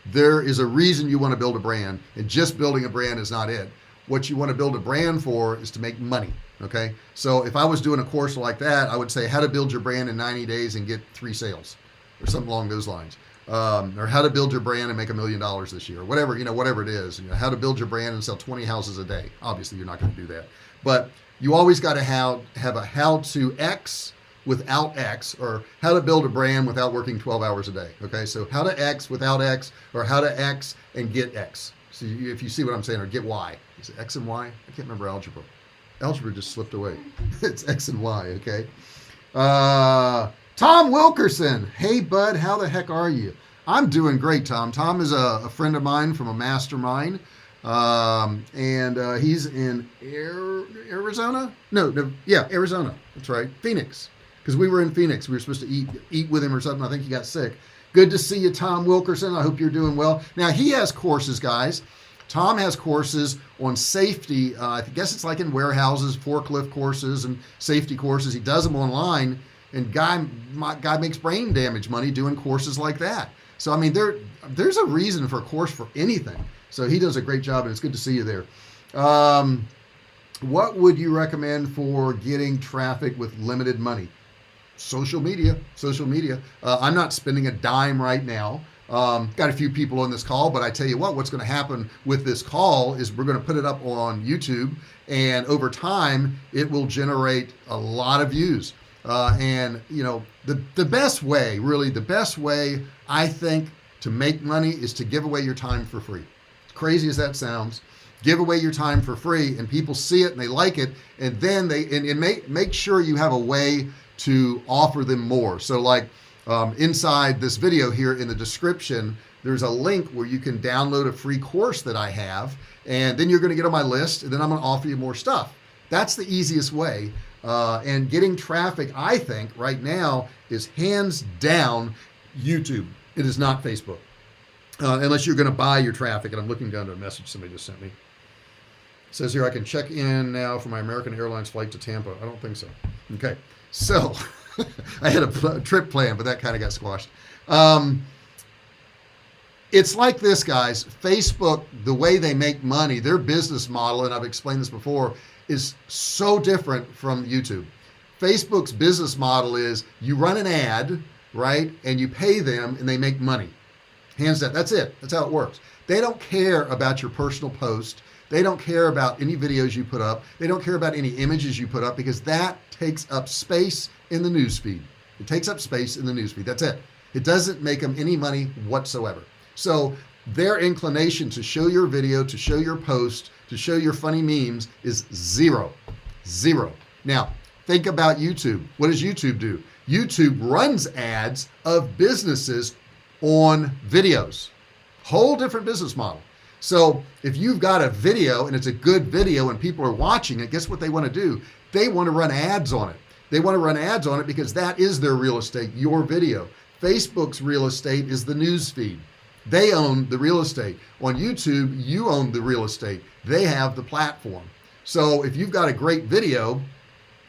S1: there is a reason you want to build a brand, and just building a brand is not it. What you want to build a brand for is to make money. Okay. So if I was doing a course like that, I would say how to build your brand in 90 days and get 3 sales or something along those lines. or how to build your brand and make $1 million this year, or whatever, whatever it is, how to build your brand and sell 20 houses a day. Obviously, you're not going to do that, but you always got to have a how to X without X, or how to build a brand without working 12 hours a day. Okay, so how to X without X, or how to X and get X. So if you see what I'm saying, or get Y. Is it X and Y? I can't remember algebra. Algebra just slipped away. It's X and Y. Okay. Tom Wilkerson. Hey, bud, how the heck are you? I'm doing great, Tom. Tom is a friend of mine from a mastermind. And he's in Arizona. Yeah, Arizona. That's right. Phoenix. Because we were in Phoenix. We were supposed to eat with him or something. I think he got sick. Good to see you, Tom Wilkerson. I hope you're doing well. Now, he has courses, guys. Tom has courses on safety. I guess it's like in warehouses, forklift courses and safety courses. He does them online, and guy makes brain damage money doing courses like that. So, I mean, there's a reason for a course for anything. So he does a great job, and it's good to see you there. What would you recommend for getting traffic with limited money? Social media. I'm not spending a dime right now. Got a few people on this call, but I tell you what's going to happen with this call is we're going to put it up on YouTube, and over time it will generate a lot of views. And the best way I think to make money is to give away your time for free. Crazy as that sounds, give away your time for free, and people see it and they like it, and then make sure you have a way to offer them more. So like inside this video here in the description, there's a link where you can download a free course that I have, and then you're going to get on my list, and then I'm going to offer you more stuff. That's the easiest way. And getting traffic, I think, right now is hands down YouTube. It is not Facebook. Unless you're going to buy your traffic. And I'm looking down to a message somebody just sent me. It says here, I can check in now for my American Airlines flight to Tampa. I don't think so. Okay. So I had a trip planned, but that kind of got squashed. It's like this, guys. Facebook, the way they make money, their business model, and I've explained this before, is so different from YouTube. Facebook's business model is you run an ad, right? And you pay them and they make money. Hands down. That's it. That's how it works. They don't care about your personal post. They don't care about any videos you put up. They don't care about any images you put up, because that takes up space in the newsfeed. It takes up space in the newsfeed. That's it. It doesn't make them any money whatsoever. So their inclination to show your video, to show your post, to show your funny memes is zero. Now, think about YouTube. What does YouTube do? YouTube runs ads of businesses on videos. Whole different business model. So if you've got a video and it's a good video and people are watching it, guess what they want to do? They want to run ads on it. They want to run ads on it because that is their real estate, your video. Facebook's real estate is the news feed. They own the real estate. On YouTube, you own the real estate. They have the platform. So if you've got a great video,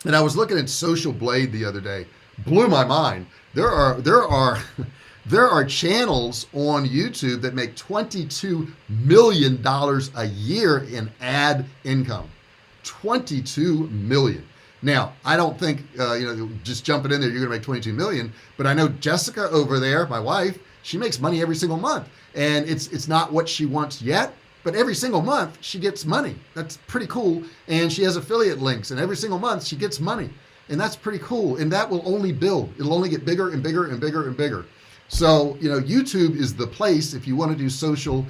S1: and I was looking at Social Blade the other day, blew my mind. There are channels on YouTube that make $22 million a year in ad income. $22 million. Now, I don't think, just jumping in there, you're going to make 22 million, but I know Jessica over there, my wife, she makes money every single month, and it's not what she wants yet, but every single month she gets money. That's pretty cool. And she has affiliate links, and every single month she gets money, and that's pretty cool. And that will only build. It'll only get bigger and bigger and bigger and bigger. So, YouTube is the place if you want to do social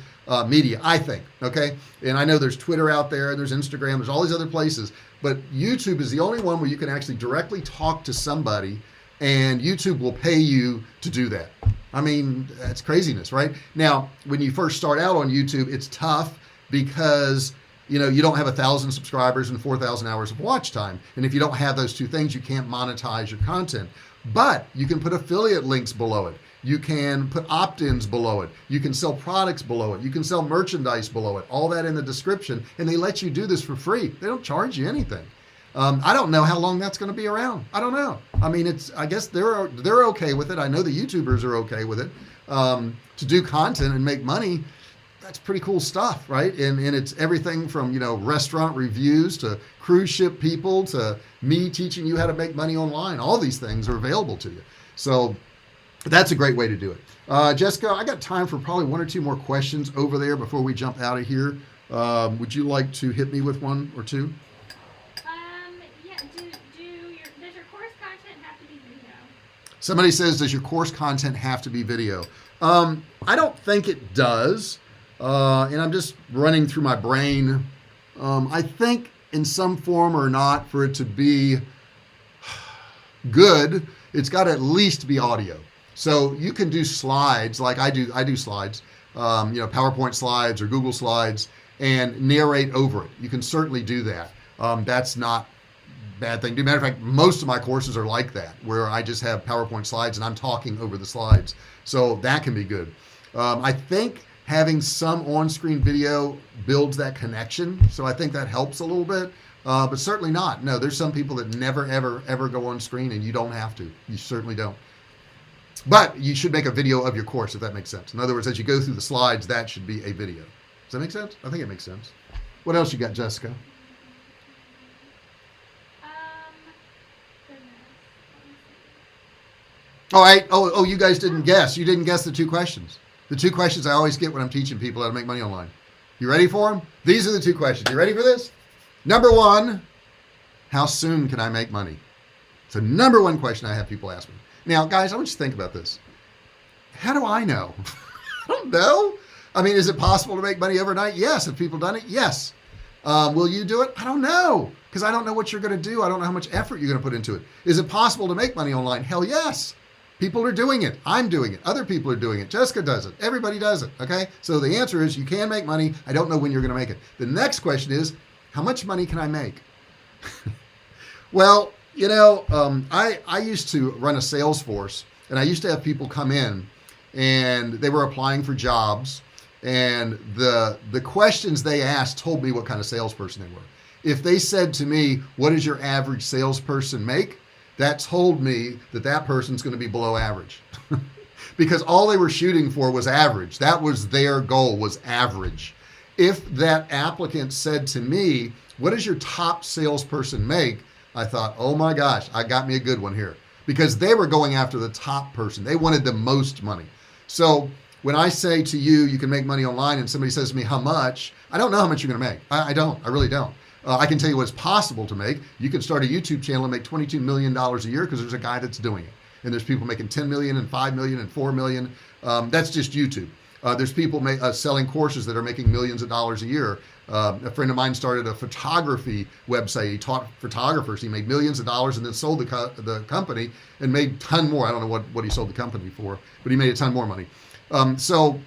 S1: media, I think. Okay. And I know there's Twitter out there, there's Instagram, there's all these other places, but YouTube is the only one where you can actually directly talk to somebody, and YouTube will pay you to do that. I mean, that's craziness, right? Now, when you first start out on YouTube, it's tough because, you don't have 1,000 subscribers and 4,000 hours of watch time. And if you don't have those two things, you can't monetize your content. But you can put affiliate links below it. You can put opt-ins below it. You can sell products below it. You can sell merchandise below it. All that in the description. And they let you do this for free. They don't charge you anything. I don't know how long that's going to be around. I don't know. I mean, I guess they're okay with it. I know the YouTubers are okay with it. To do content and make money, that's pretty cool stuff, right? And it's everything from, restaurant reviews to cruise ship people to me teaching you how to make money online. All these things are available to you. So That's a great way to do it. Jessica, I got time for probably one or two more questions over there before we jump out of here. Would you like to hit me with one or two?
S2: Yeah. Does your course content have to be video?
S1: Somebody says, does your course content have to be video? I don't think it does. And I'm just running through my brain. I think in some form or not, for it to be good, it's got to at least be audio. So you can do slides like I do. I do slides, PowerPoint slides or Google slides, and narrate over it. You can certainly do that. That's not a bad thing. As a matter of fact, most of my courses are like that, where I just have PowerPoint slides and I'm talking over the slides. So that can be good. I think having some on-screen video builds that connection. So I think that helps a little bit, but certainly not. No, there's some people that never, ever, ever go on screen, and you don't have to. You certainly don't. But you should make a video of your course, if that makes sense. In other words, as you go through the slides, that should be a video. Does that make sense? I think it makes sense. What else you got, Jessica?
S2: Goodness.
S1: All right. Oh, you guys didn't guess. You didn't guess the two questions. The two questions I always get when I'm teaching people how to make money online. You ready for them? These are the two questions. You ready for this? Number one, how soon can I make money? It's the number one question I have people ask me. Now, guys, I want you to think about this. How do I know? I don't know. I mean, is it possible to make money overnight? Yes. Have people done it? Yes. Will you do it? I don't know, because I don't know what you're going to do. I don't know how much effort you're going to put into it. Is it possible to make money online? Hell yes. People are doing it. I'm doing it. Other people are doing it. Jessica does it. Everybody does it. Okay. So the answer is you can make money. I don't know when you're going to make it. The next question is, how much money can I make? Well, I used to run a sales force, and I used to have people come in and they were applying for jobs, and the questions they asked told me what kind of salesperson they were. If they said to me, what does your average salesperson make? That told me that person's going to be below average because all they were shooting for was average. That was their goal, was average. If that applicant said to me, what does your top salesperson make? I thought, oh my gosh, I got me a good one here, because they were going after the top person. They wanted the most money. So when I say to you, you can make money online, and somebody says to me, how much? I don't know how much you're going to make. I don't. I really don't. I can tell you what's possible to make. You can start a YouTube channel and make $22 million a year, because there's a guy that's doing it. And there's people making 10 million and 5 million and 4 million. That's just YouTube. There's people selling courses that are making millions of dollars a year. A friend of mine started a photography website. He taught photographers. He made millions of dollars and then sold the company and made a ton more. I don't know what he sold the company for, but he made a ton more money. So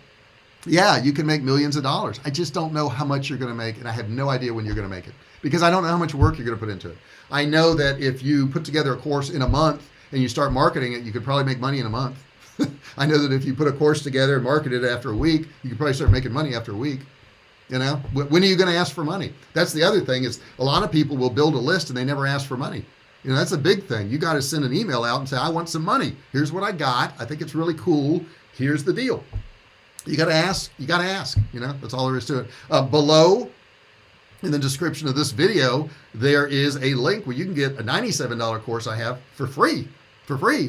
S1: yeah, you can make millions of dollars. I just don't know how much you're going to make, and I have no idea when you're going to make it, because I don't know how much work you're going to put into it. I know that if you put together a course in a month and you start marketing it, you could probably make money in a month. I know that if you put a course together and market it after a week, you could probably start making money after a week. When are you going to ask for money? That's the other thing, is a lot of people will build a list and they never ask for money. That's a big thing. You got to send an email out and say, I want some money. Here's what I got. I think it's really cool. Here's the deal. You got to ask. You got to ask. That's all there is to it. Below in the description of this video, there is a link where you can get a $97 course I have for free.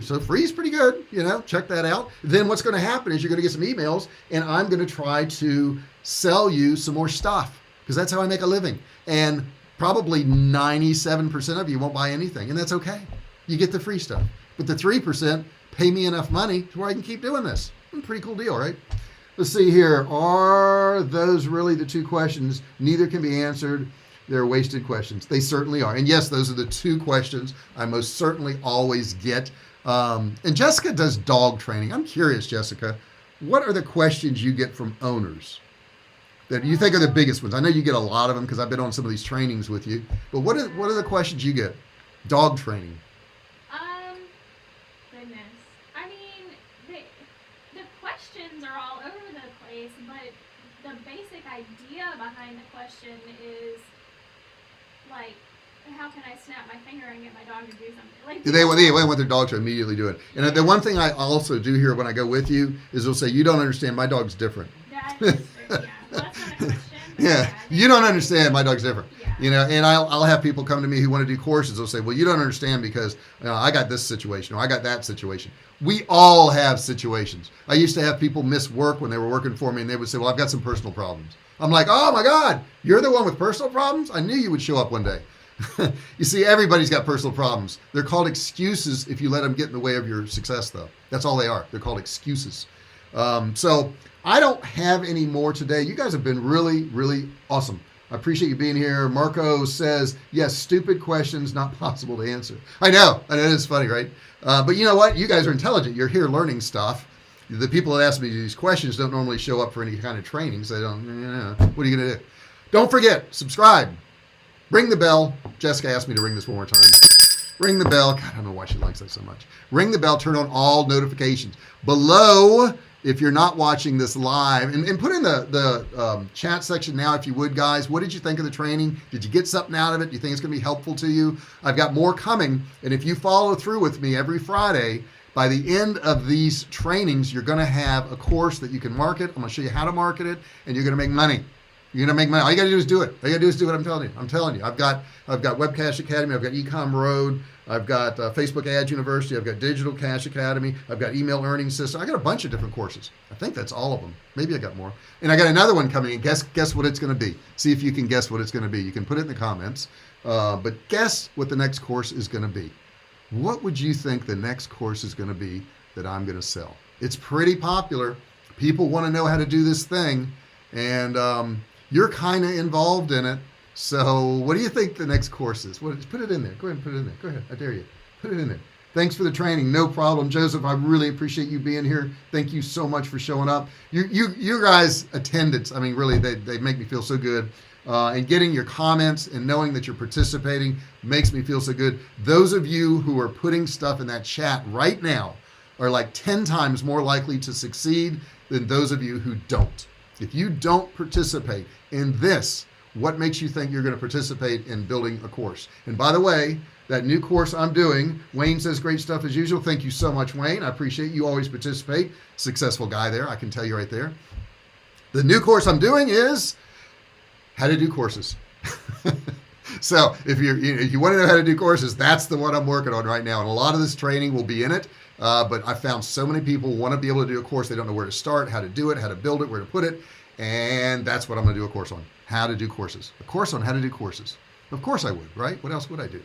S1: So free is pretty good. Check that out. Then what's going to happen is you're going to get some emails, and I'm going to try to sell you some more stuff, because that's how I make a living. And probably 97% of you won't buy anything, and that's okay. You get the free stuff. But the 3% pay me enough money to where I can keep doing this. Pretty cool deal, right? Let's see here. Are those really the two questions? Neither can be answered. They're wasted questions. They certainly are. And yes, those are the two questions I most certainly always get. And Jessica does dog training. I'm curious, Jessica, what are the questions you get from owners that you think are the biggest ones? I know you get a lot of them, because I've been on some of these trainings with you. But what are the questions you get? Dog training.
S2: Goodness. I mean, the questions are all over the place, but the basic idea behind the question is, like, how can I snap my finger and get my dog to do something? Like,
S1: They want their dog to immediately do it. And the one thing I also do here when I go with you is they'll say, you don't understand, my dog's different.
S2: That is, yeah. Well, that's not a question.
S1: Yeah, you don't understand, my dog's different.
S2: Yeah.
S1: And I'll have people come to me who want to do courses. They'll say, well, you don't understand because I got this situation or I got that situation. We all have situations. I used to have people miss work when they were working for me, and they would say, well, I've got some personal problems. I'm like, oh my God, you're the one with personal problems? I knew you would show up one day. You see, everybody's got personal problems. They're called excuses if you let them get in the way of your success, though. That's all they are. They're called excuses. So I don't have any more today. You guys have been really, really awesome. I appreciate you being here. Marco says, yes, stupid questions, not possible to answer. I know. And it is funny, right? But you know what? You guys are intelligent. You're here learning stuff. The people that ask me these questions don't normally show up for any kind of training. So they don't, what are you going to do? Don't forget, subscribe. Ring the bell. Jessica asked me to ring this one more time. Ring the bell. God, I don't know why she likes that so much. Ring the bell. Turn on all notifications. Below, if you're not watching this live, and put in the chat section now, if you would, guys. What did you think of the training? Did you get something out of it? Do you think it's going to be helpful to you? I've got more coming. And if you follow through with me every Friday, by the end of these trainings, you're going to have a course that you can market. I'm going to show you how to market it, and you're going to make money. You're going to make money. All you got to do is do it. All you got to do is do what I'm telling you. I'm telling you. I've got Webcash Academy. I've got Ecom Road. I've got Facebook Ads University. I've got Digital Cash Academy. I've got Email Earning System. I got a bunch of different courses. I think that's all of them. Maybe I got more. And I got another one coming in. Guess what it's going to be. See if you can guess what it's going to be. You can put it in the comments. But guess what the next course is going to be. What would you think the next course is going to be that I'm going to sell? It's pretty popular. People want to know how to do this thing. And you're kind of involved in it. So what do you think the next course is? Put it in there. Go ahead and put it in there. Go ahead. I dare you. Put it in there. Thanks for the training. No problem. Joseph, I really appreciate you being here. Thank you so much for showing up. You guys' attendance, I mean, really, they make me feel so good. And getting your comments and knowing that you're participating makes me feel so good. Those of you who are putting stuff in that chat right now are like 10 times more likely to succeed than those of you who don't. If you don't participate in this, what makes you think you're going to participate in building a course? And by the way, that new course I'm doing, Wayne says great stuff as usual. Thank you so much, Wayne. I appreciate you always participate. Successful guy there, I can tell you right there. The new course I'm doing is how to do courses. So if you want to know how to do courses, that's the one I'm working on right now. And a lot of this training will be in it. But I found so many people want to be able to do a course. They don't know where to start, how to do it, how to build it, where to put it. And that's what I'm going to do a course on, how to do courses. A course on how to do courses. Of course I would, right? What else would I do?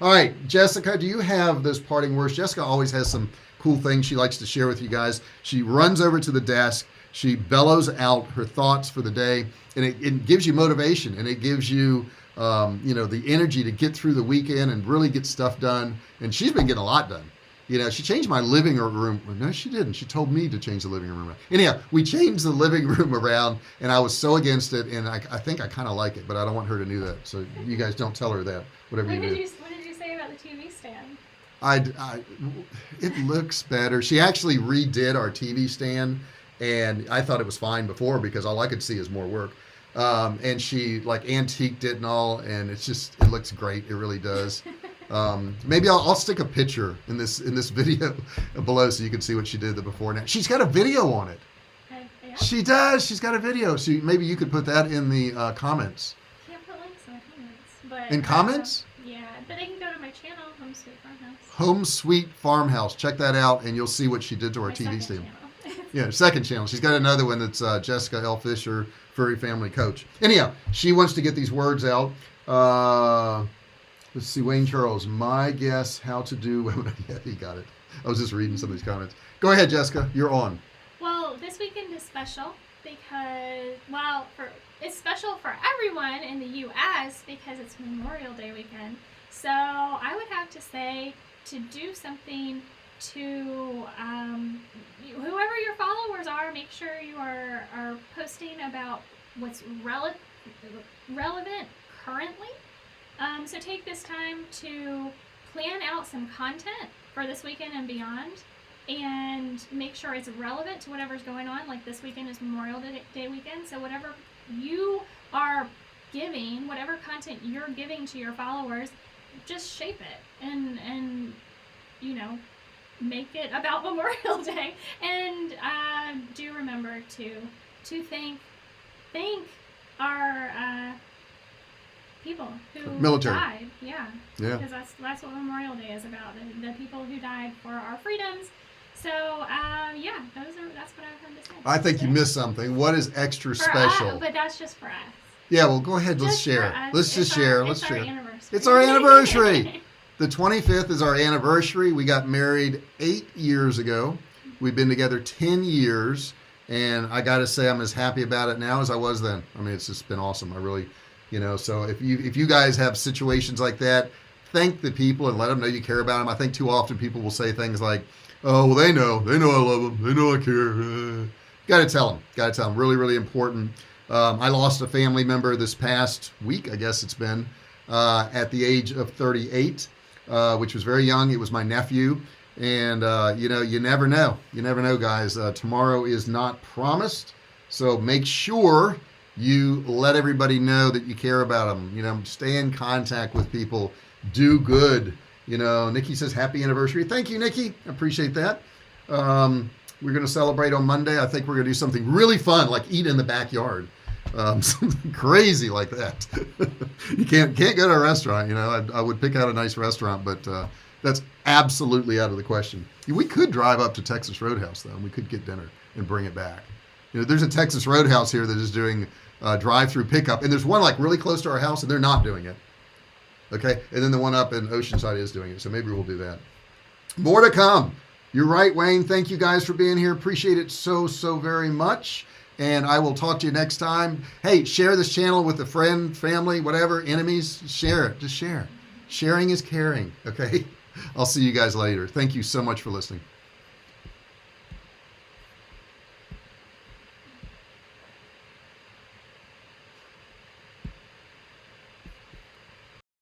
S1: All right, Jessica, do you have those parting words? Jessica always has some cool things she likes to share with you guys. She runs over to the desk. She bellows out her thoughts for the day, and it gives you motivation, and it gives you, the energy to get through the weekend and really get stuff done. And she's been getting a lot done. She changed my living room. No, she didn't. She told me to change the living room around. Anyhow, we changed the living room around, and I was so against it, and I think I kind of like it, but I don't want her to know that. So you guys don't tell her that, whatever you do.
S2: What did you say about the TV stand?
S1: It looks better. She actually redid our TV stand, and I thought it was fine before because all I could see is more work. And she like antiqued it and all, and it looks great. It really does. Maybe I'll stick a picture in this video below so you can see what she did the before and after. She's got a video on it.
S2: Yeah.
S1: She does. She's got a video. So maybe you could put that in the comments.
S2: Can't put links in the comments. But,
S1: in comments?
S2: Yeah, but they can go to my channel, Home Sweet Farmhouse.
S1: Home Sweet Farmhouse. Check that out, and you'll see what she did to our TV stand. Yeah, second channel. She's got another one that's Jessica L. Fisher, Furry Family Coach. Anyhow, she wants to get these words out. Let's see, Wayne Charles, my guess how to do, yeah, he got it. I was just reading some of these comments. Go ahead, Jessica, you're on.
S2: Well, this weekend is special because, it's special for everyone in the U.S. because it's Memorial Day weekend. So I would have to say to do something to, whoever your followers are, make sure you are posting about what's relevant currently. So take this time to plan out some content for this weekend and beyond, and make sure it's relevant to whatever's going on. Like this weekend is Memorial Day weekend, so whatever you are giving, whatever content you're giving to your followers, just shape it and make it about Memorial Day. And do remember to thank our people who
S1: Military.
S2: died. Yeah.
S1: Yeah.
S2: Because that's what Memorial Day is about. The people who died for our freedoms. So yeah, that's what I've heard to say.
S1: I think you missed something. What is extra
S2: For
S1: special?
S2: us, but that's just for us.
S1: Yeah, well, go ahead. Let's
S2: Just
S1: share.
S2: for us.
S1: Let's just share. Let's
S2: It's
S1: share.
S2: our anniversary.
S1: It's our anniversary. The 25th is our anniversary. We got married 8 years ago. We've been together 10 years. And I got to say, I'm as happy about it now as I was then. I mean, it's just been awesome. I really, so if you guys have situations like that, thank the people and let them know you care about them. I think too often people will say things like, oh, well, they know I love them. They know I care. Got to tell them. Really, really important. I lost a family member this past week, I guess it's been, at the age of 38, which was very young. It was my nephew. And, you never know. You never know, guys. Tomorrow is not promised. So make sure you let everybody know that you care about them. Stay in contact with people. Do good. Nikki says happy anniversary. Thank you, Nikki. I appreciate that. We're going to celebrate on Monday. I think we're going to do something really fun, like eat in the backyard. Something crazy like that. You can't go to a restaurant. I would pick out a nice restaurant, but that's absolutely out of the question. We could drive up to Texas Roadhouse, though, and we could get dinner and bring it back. There's a Texas Roadhouse here that is doing drive-through pickup, and there's one like really close to our house, and they're not doing it. Okay, and then the one up in Oceanside is doing it, so maybe we'll do that. More to come. You're right, Wayne. Thank you guys for being here. Appreciate it so very much. And I will talk to you next time. Hey, share this channel with a friend, family, whatever, enemies. Share it. Just share. Sharing is caring. Okay? I'll see you guys later. Thank you so much for listening.